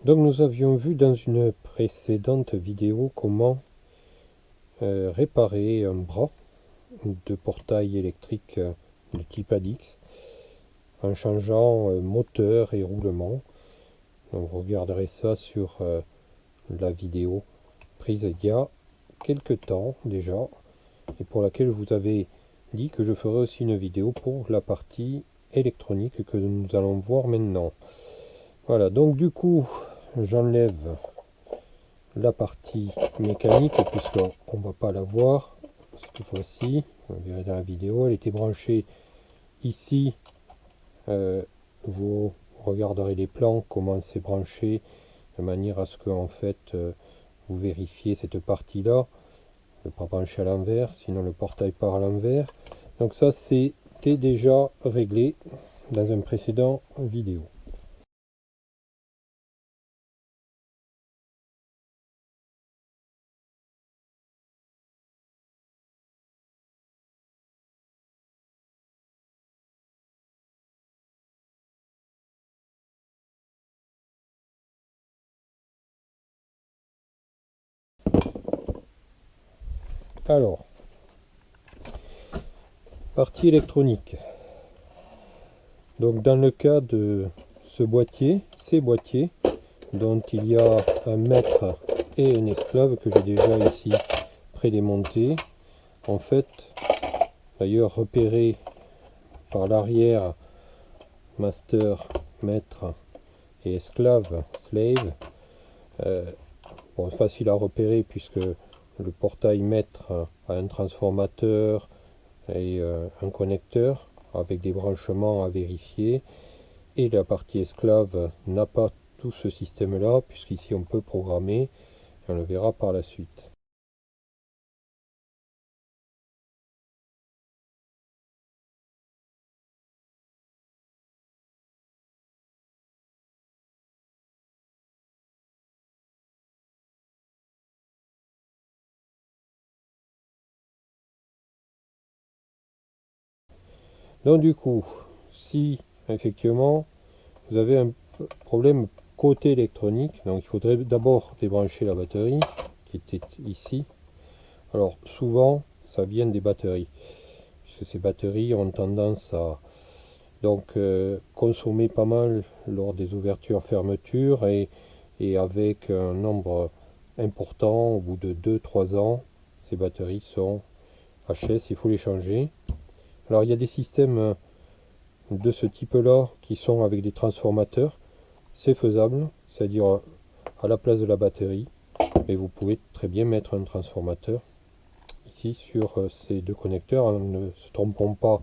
Donc nous avions vu dans une précédente vidéo comment réparer un bras de portail électrique de type ADX en changeant moteur et roulement. Donc vous regarderez ça sur la vidéo prise il y a quelques temps déjà et pour laquelle je vous avais dit que je ferai aussi une vidéo pour la partie électronique que nous allons voir maintenant. Voilà, donc du coup j'enlève la partie mécanique puisqu'on ne va pas la voir cette fois-ci. Vous verrez dans la vidéo, elle était branchée ici. Vous regarderez les plans, comment c'est branché, de manière à ce que en fait vous vérifiez cette partie-là. Ne pas brancher à l'envers, sinon le portail part à l'envers. Donc ça c'était déjà réglé dans un précédent vidéo. Alors, partie électronique. Donc dans le cas de ce boîtier, ces boîtiers, dont il y a un maître et un esclave que j'ai déjà ici prédémonté, en fait, d'ailleurs repéré par l'arrière, master, maître et esclave, slave. Bon, facile à repérer puisque le portail maître a un transformateur et un connecteur avec des branchements à vérifier, et la partie esclave n'a pas tout ce système là puisqu'ici on peut programmer, et on le verra par la suite. Donc du coup, si effectivement vous avez un problème côté électronique, donc il faudrait d'abord débrancher la batterie qui était ici. Alors souvent ça vient des batteries, puisque ces batteries ont tendance à consommer pas mal lors des ouvertures fermetures, et avec un nombre important au bout de 2-3 ans ces batteries sont HS, il faut les changer. Alors il y a des systèmes de ce type là qui sont avec des transformateurs, c'est faisable, c'est-à-dire à la place de la batterie, mais vous pouvez très bien mettre un transformateur ici sur ces deux connecteurs. Ne se trompons pas,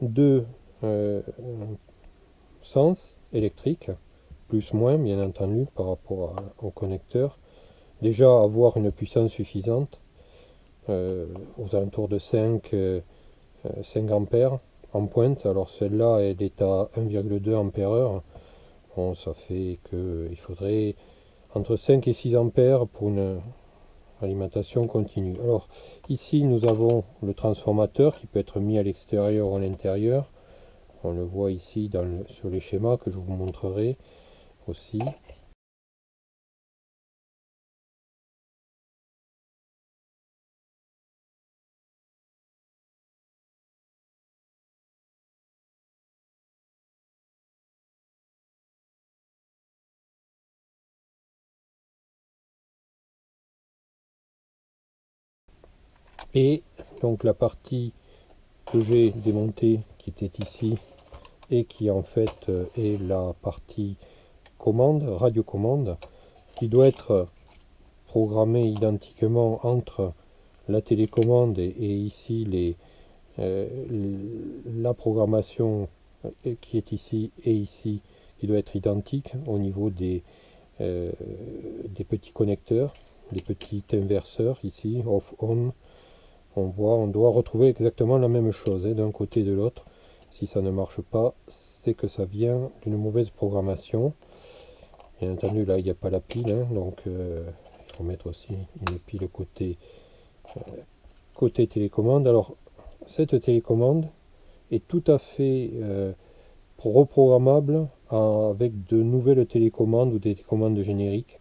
deux sens électriques, plus moins bien entendu par rapport au connecteur. Déjà avoir une puissance suffisante, aux alentours de 5 ampères en pointe. Alors celle-là elle est à 1,2 ampères heure. Bon, ça fait qu'il faudrait entre 5 et 6 ampères pour une alimentation continue. Alors ici nous avons le transformateur qui peut être mis à l'extérieur ou à l'intérieur. On le voit ici sur les schémas que je vous montrerai aussi. Et donc la partie que j'ai démontée qui était ici et qui en fait est la partie commande, radiocommande, qui doit être programmée identiquement entre la télécommande et ici la programmation qui est ici et ici, qui doit être identique au niveau des petits connecteurs, des petits inverseurs ici, off-on. On doit retrouver exactement la même chose d'un côté et de l'autre. Si ça ne marche pas, c'est que ça vient d'une mauvaise programmation. Bien entendu, là, il n'y a pas la pile, donc il faut mettre aussi une pile côté télécommande. Alors, cette télécommande est tout à fait reprogrammable avec de nouvelles télécommandes ou des télécommandes génériques.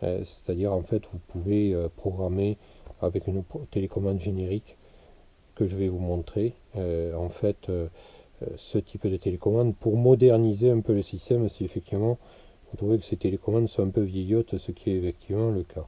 C'est-à-dire en fait vous pouvez programmer avec une télécommande générique que je vais vous montrer ce type de télécommande pour moderniser un peu le système si effectivement vous trouvez que ces télécommandes sont un peu vieillottes, ce qui est effectivement le cas.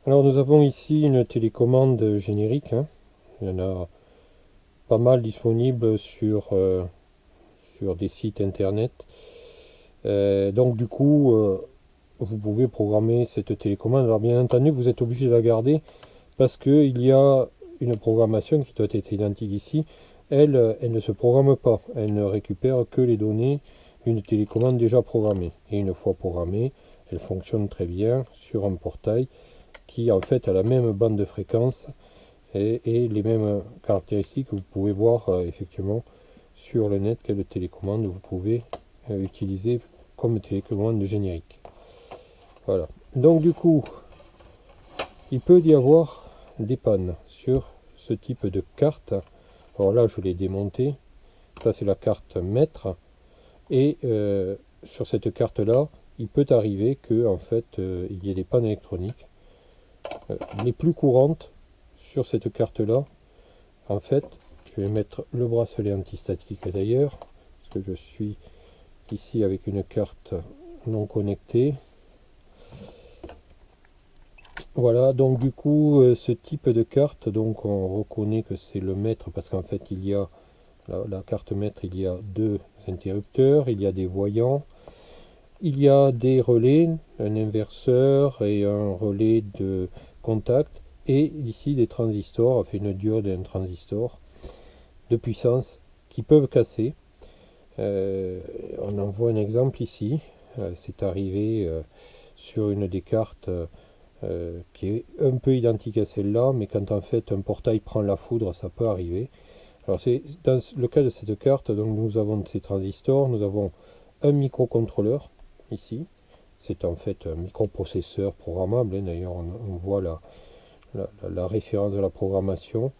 Alors nous avons ici une télécommande générique, hein. Il y en a pas mal disponibles sur des sites internet. Donc du coup, vous pouvez programmer cette télécommande. Alors bien entendu, vous êtes obligé de la garder parce qu'il y a une programmation qui doit être identique ici. Elle ne se programme pas. Elle ne récupère que les données d'une télécommande déjà programmée. Et une fois programmée, elle fonctionne très bien sur un portail qui en fait a la même bande de fréquence et les mêmes caractéristiques que vous pouvez voir effectivement sur le net. Quelle télécommande vous pouvez utiliser comme télécommande générique. Voilà. Donc du coup, il peut y avoir des pannes sur ce type de carte. Alors là, je l'ai démonté. Ça, c'est la carte maître. Et sur cette carte-là, il peut arriver que en fait, il y ait des pannes électroniques. Les plus courantes sur cette carte-là, en fait, je vais mettre le bracelet antistatique d'ailleurs, parce que je suis ici avec une carte non connectée. Voilà, donc du coup, ce type de carte, donc on reconnaît que c'est le maître parce qu'en fait, il y a la carte maître, il y a deux interrupteurs, il y a des voyants, il y a des relais, un inverseur et un relais de contact, et ici des transistors, enfin une diode et un transistor de puissance qui peuvent casser. On en voit un exemple ici, c'est arrivé sur une des cartes qui est un peu identique à celle-là, mais quand en fait un portail prend la foudre, ça peut arriver. Alors c'est dans le cas de cette carte, donc nous avons ces transistors, nous avons un microcontrôleur ici, c'est en fait un microprocesseur programmable, hein. D'ailleurs on voit la référence de la programmation.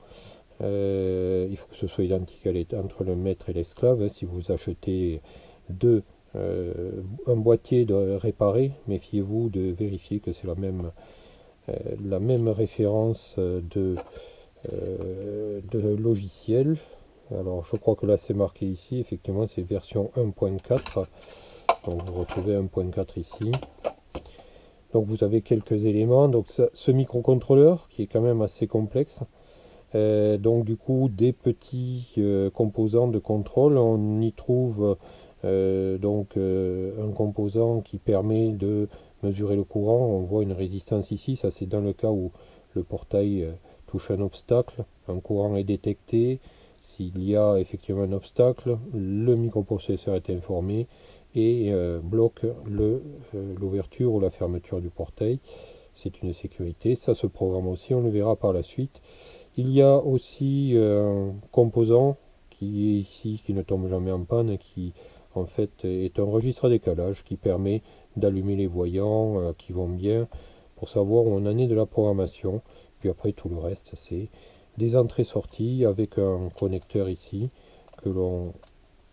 Il faut que ce soit identique entre le maître et l'esclave, hein. Si vous achetez un boîtier réparé, méfiez-vous de vérifier que c'est la même référence de logiciel. Alors je crois que là c'est marqué ici, effectivement c'est version 1.4, donc vous retrouvez 1.4 ici. Donc vous avez quelques éléments, donc ce microcontrôleur qui est quand même assez complexe, donc du coup des petits composants de contrôle, on y trouve un composant qui permet de mesurer le courant. On voit une résistance ici, ça c'est dans le cas où le portail touche un obstacle, un courant est détecté. S'il y a effectivement un obstacle, le microprocesseur est informé et bloque l'ouverture ou la fermeture du portail. C'est une sécurité, ça se programme aussi, on le verra par la suite. Il y a aussi un composant qui est ici, qui ne tombe jamais en panne, qui en fait est un registre à décalage qui permet d'allumer les voyants qui vont bien pour savoir où on en est de la programmation. Puis après tout le reste c'est des entrées-sorties avec un connecteur ici que l'on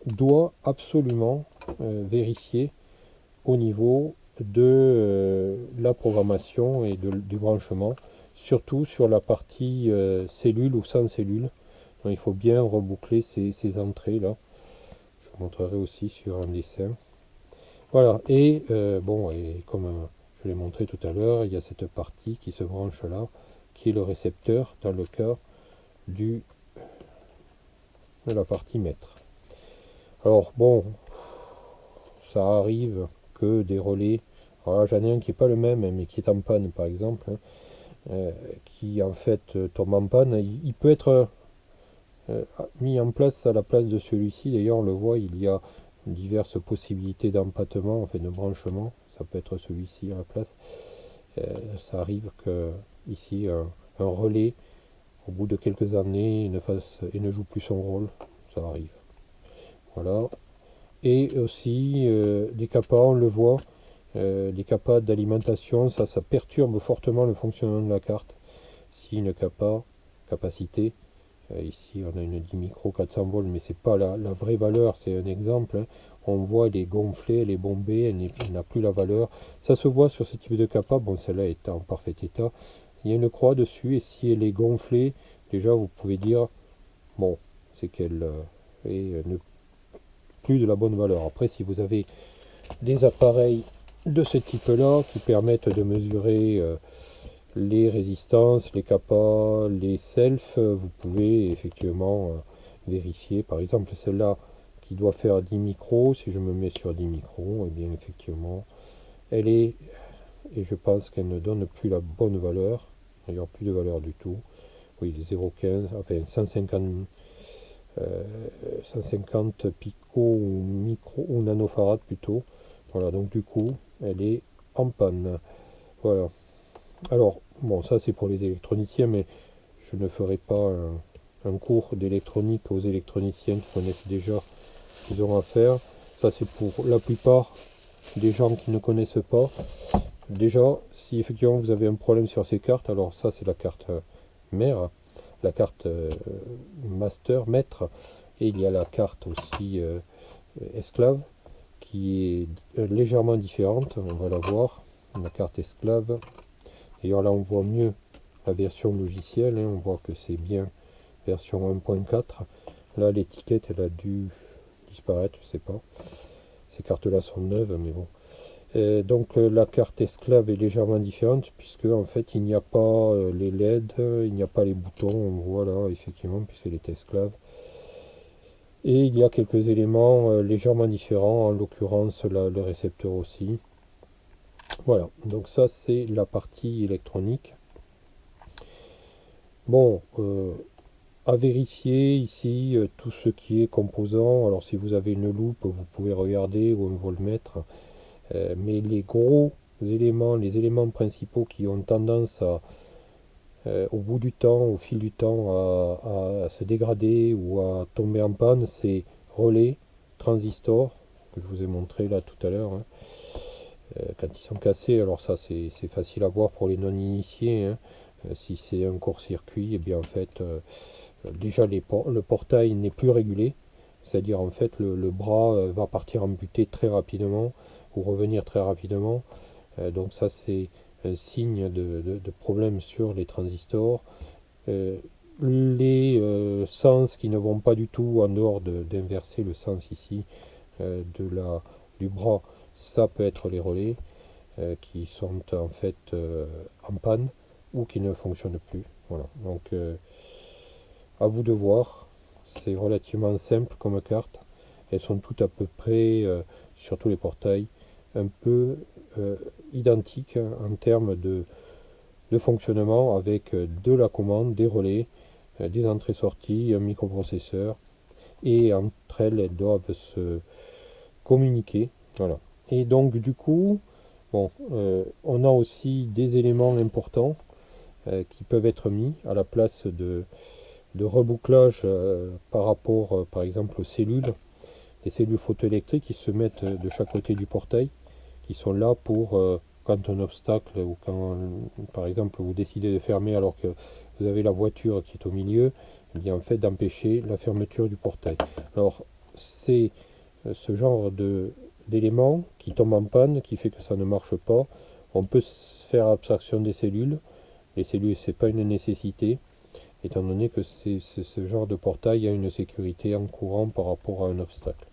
doit absolument vérifier au niveau de la programmation et du branchement, surtout sur la partie cellule ou sans cellule. Donc il faut bien reboucler ces entrées là. Je vous montrerai aussi sur un dessin. Voilà, et bon, et comme je l'ai montré tout à l'heure, il y a cette partie qui se branche là, qui est le récepteur dans le cas de la partie maître. Alors bon, ça arrive que des relais, alors j'en ai un qui n'est pas le même, mais qui est en panne par exemple, hein, qui en fait tombe en panne, il peut être mis en place à la place de celui-ci. D'ailleurs on le voit, il y a diverses possibilités d'empattement, enfin de branchement, ça peut être celui-ci à la place. Ça arrive que ici un relais au bout de quelques années, ne joue plus son rôle. Ça arrive. Voilà. Et aussi, des CAPA, on le voit, des CAPA d'alimentation, ça perturbe fortement le fonctionnement de la carte. Si une CAPA, capacité, ici on a une 10 micro 400 volts, mais c'est pas la vraie valeur, c'est un exemple, hein. On voit elle est gonflée, elle est bombée, elle n'a plus la valeur. Ça se voit sur ce type de CAPA, bon celle-là est en parfait état. Il y a une croix dessus et si elle est gonflée, déjà vous pouvez dire, bon, c'est qu'elle est plus de la bonne valeur. Après, si vous avez des appareils de ce type-là qui permettent de mesurer les résistances, les capas, les selfs, vous pouvez effectivement vérifier. Par exemple, celle-là qui doit faire 10 micros, si je me mets sur 10 micros, et bien effectivement, elle est, et je pense qu'elle ne donne plus la bonne valeur, d'ailleurs plus de valeur du tout. Oui, 0,15, enfin 150 picots ou micro ou nanofarad plutôt. Voilà, donc du coup, elle est en panne. Voilà. Alors, bon, ça c'est pour les électroniciens, mais je ne ferai pas un cours d'électronique aux électroniciens qui connaissent déjà ce qu'ils auront à faire. Ça c'est pour la plupart des gens qui ne connaissent pas. Déjà, si effectivement vous avez un problème sur ces cartes, alors ça c'est la carte mère, la carte master, maître, et il y a la carte aussi esclave qui est légèrement différente, on va la voir, la carte esclave. D'ailleurs là on voit mieux la version logicielle, hein, on voit que c'est bien version 1.4. Là l'étiquette elle a dû disparaître, je sais pas. Ces cartes là sont neuves, mais bon. Donc la carte esclave est légèrement différente puisque en fait il n'y a pas les LED, il n'y a pas les boutons, on voit là effectivement puisqu'elle est esclave. Et il y a quelques éléments légèrement différents, en l'occurrence le récepteur aussi. Voilà, donc ça c'est la partie électronique. Bon, à vérifier ici tout ce qui est composant. Alors si vous avez une loupe, vous pouvez regarder où on va le mettre. Mais les gros éléments, les éléments principaux qui ont tendance à, au bout du temps, au fil du temps, à se dégrader ou à tomber en panne, c'est relais, transistors, que je vous ai montré là tout à l'heure, hein. Quand ils sont cassés, alors ça c'est facile à voir pour les non-initiés, hein. Si c'est un court-circuit, et bien en fait, déjà le portail n'est plus régulé, c'est-à-dire en fait le bras va partir en butée très rapidement ou revenir très rapidement. Donc ça c'est un signe de problème sur les transistors. Les sens qui ne vont pas du tout en dehors d'inverser le sens ici du bras, ça peut être les relais qui sont en fait en panne ou qui ne fonctionnent plus. Voilà, donc à vous de voir. C'est relativement simple comme carte. Elles sont toutes à peu près sur tous les portails un peu identiques en termes de fonctionnement avec de la commande, des relais, des entrées-sorties, un microprocesseur et entre elles, elles doivent se communiquer. Voilà. Et donc du coup, bon, on a aussi des éléments importants qui peuvent être mis à la place de rebouclage par rapport par exemple aux cellules, les cellules photoélectriques qui se mettent de chaque côté du portail, qui sont là pour quand un obstacle ou quand par exemple vous décidez de fermer alors que vous avez la voiture qui est au milieu, et bien en fait d'empêcher la fermeture du portail. Alors c'est ce genre d'éléments qui tombent en panne, qui fait que ça ne marche pas. On peut faire abstraction des cellules. Les cellules, c'est pas une nécessité, étant donné que ce genre de portail a une sécurité en courant par rapport à un obstacle.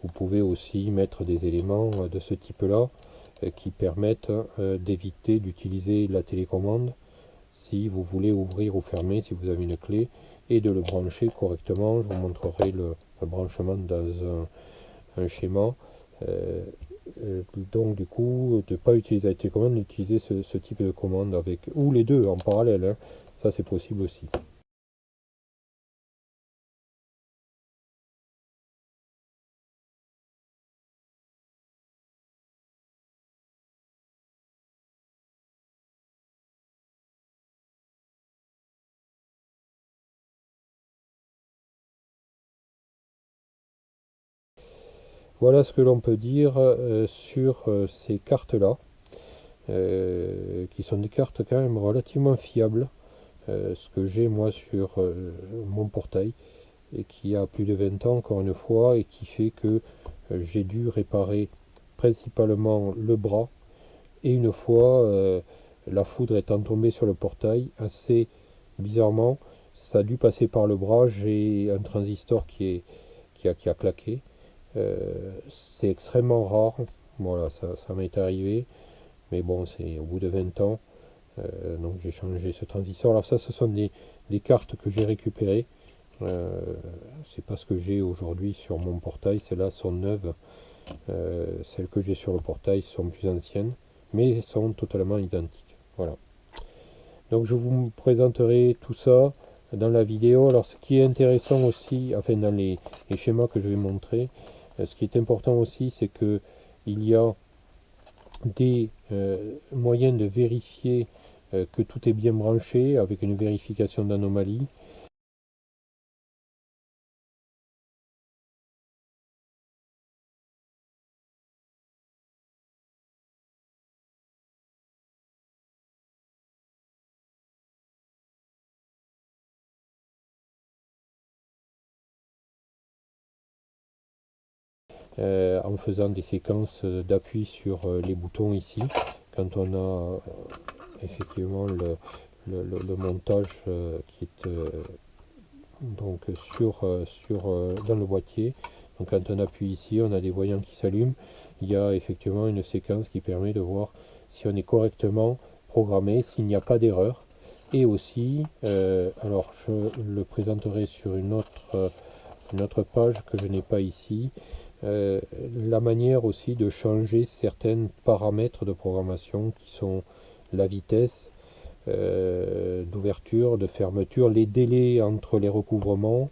Vous pouvez aussi mettre des éléments de ce type-là qui permettent d'éviter d'utiliser la télécommande si vous voulez ouvrir ou fermer, si vous avez une clé, et de le brancher correctement. Je vous montrerai le branchement dans un schéma. Euh, donc du coup, de ne pas utiliser la télécommande, d'utiliser ce type de commande avec, ou les deux en parallèle, hein. Ça c'est possible aussi. Voilà ce que l'on peut dire sur ces cartes-là, qui sont des cartes quand même relativement fiables, ce que j'ai moi sur mon portail, et qui a plus de 20 ans encore une fois, et qui fait que j'ai dû réparer principalement le bras, et une fois la foudre étant tombée sur le portail, assez bizarrement, ça a dû passer par le bras, j'ai un transistor qui a claqué. C'est extrêmement rare, voilà, ça m'est arrivé, mais bon, c'est au bout de 20 ans, donc j'ai changé ce transistor. Alors ça, ce sont des cartes que j'ai récupérées, euh, c'est pas ce que j'ai aujourd'hui sur mon portail, celles-là sont neuves, celles que j'ai sur le portail sont plus anciennes, mais sont totalement identiques. Voilà. Donc je vous présenterai tout ça dans la vidéo. Alors ce qui est intéressant aussi, enfin dans les schémas que je vais montrer, ce qui est important aussi, c'est que il y a des moyens de vérifier que tout est bien branché avec une vérification d'anomalie. En faisant des séquences d'appui sur les boutons ici, quand on a effectivement le montage qui est donc dans le boîtier. Donc quand on appuie ici, on a des voyants qui s'allument. Il y a effectivement une séquence qui permet de voir si on est correctement programmé, s'il n'y a pas d'erreur. Et aussi, alors je le présenterai sur une autre page que je n'ai pas ici, la manière aussi de changer certains paramètres de programmation qui sont la vitesse d'ouverture, de fermeture, les délais entre les recouvrements.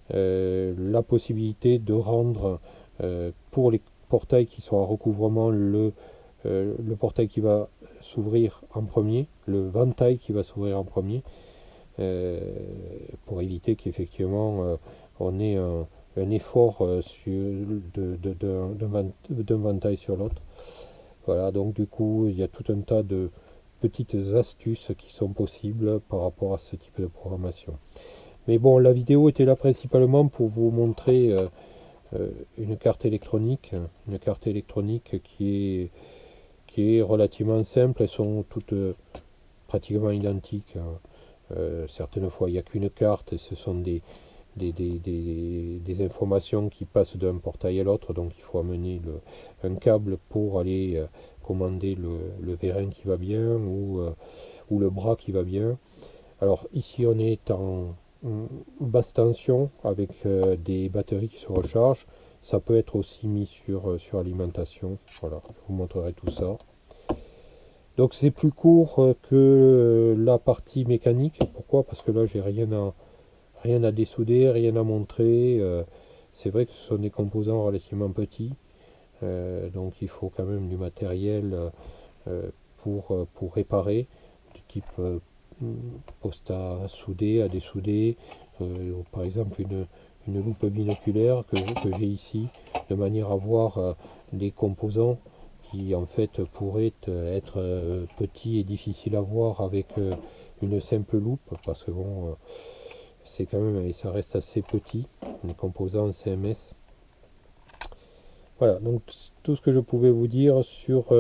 La possibilité de rendre pour les portails qui sont à recouvrement le portail qui va s'ouvrir en premier, le ventail qui va s'ouvrir en premier, euh, pour éviter qu'effectivement on ait un effort d'un ventail sur l'autre. Voilà, donc du coup il y a tout un tas de petites astuces qui sont possibles par rapport à ce type de programmation. Mais bon, la vidéo était là principalement pour vous montrer une carte électronique qui est relativement simple. Elles sont toutes pratiquement identiques, hein. Certaines fois, il n'y a qu'une carte et ce sont des informations qui passent d'un portail à l'autre. Donc, il faut amener un câble pour aller commander le vérin qui va bien ou le bras qui va bien. Alors, ici, on est en basse tension avec des batteries qui se rechargent. Ça peut être aussi mis sur alimentation. Voilà, je vous montrerai tout ça. Donc c'est plus court que la partie mécanique. Pourquoi? Parce que là j'ai rien à dessouder, rien à montrer. C'est vrai que ce sont des composants relativement petits. Donc il faut quand même du matériel pour réparer, du type poste à souder, à dessouder. Par exemple une loupe binoculaire que j'ai ici, de manière à voir les composants qui en fait pourraient être petits et difficiles à voir avec une simple loupe, parce que bon, c'est quand même, et ça reste assez petit, les composants CMS. Voilà, donc tout ce que je pouvais vous dire sur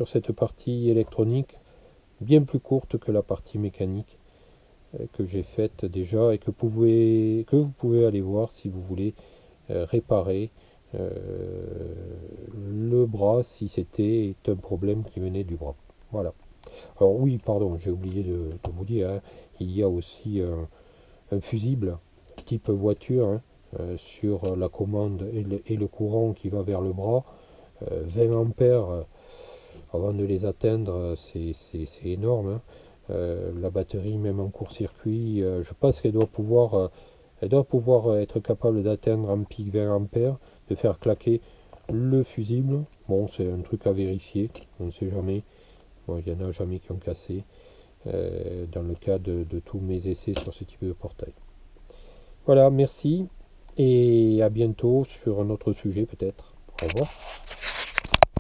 cette partie électronique, bien plus courte que la partie mécanique que j'ai faite déjà et que vous pouvez aller voir si vous voulez réparer euh, le bras si c'était un problème qui venait du bras. Voilà. Alors oui, pardon, j'ai oublié de vous dire, hein, il y a aussi un fusible type voiture, hein, sur la commande et le courant qui va vers le bras. 20 ampères, avant de les atteindre, c'est énorme, hein. La batterie, même en court-circuit, je pense qu'elle doit pouvoir être capable d'atteindre un pic 20 ampères, de faire claquer le fusible. Bon, c'est un truc à vérifier, on ne sait jamais. Bon, il n'y en a jamais qui ont cassé, dans le cas de tous mes essais sur ce type de portail. Voilà, merci et à bientôt sur un autre sujet peut-être. Au revoir.